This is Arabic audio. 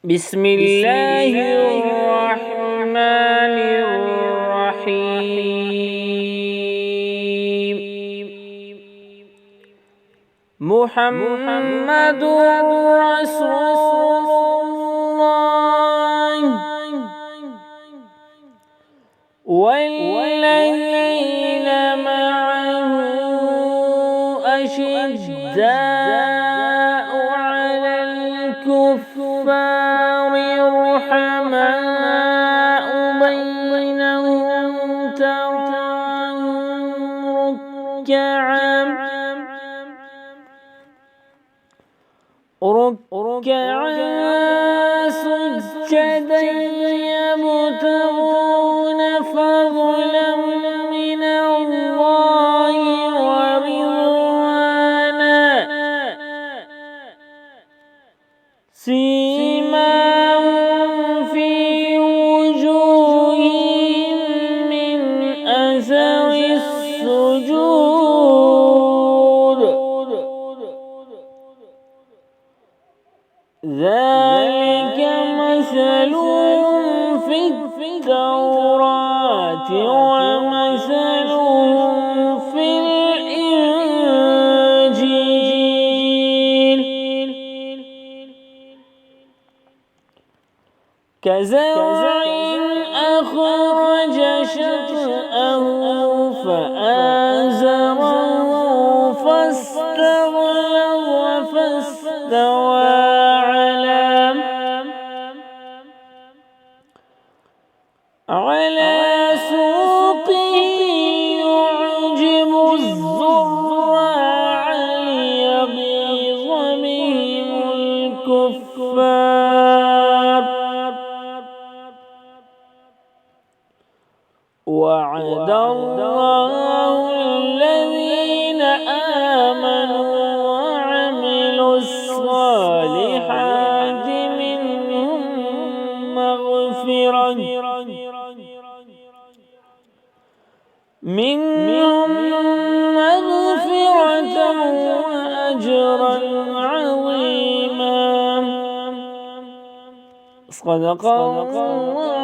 بسم الله الرحمن الرحيم. محمد رسول الله والذين معه أشداء على الكفار رحماء بينهم تراهم ركعا سجدا يبتغون فضلا من الله ورضوانا سيماهم في وجوههم من أثر السجود ذلك مثلهم في التوراة ومثلهم في الإنجيل كزرع أخرج شطأه فآزره فاستغلظ فاستوى على سوقه يعجب الزراع ليغيظ بهم الكفار وعد الله الذين آمنوا وعملوا الصالحات منهم مغفرة وأجرا عظيما. صدق الله.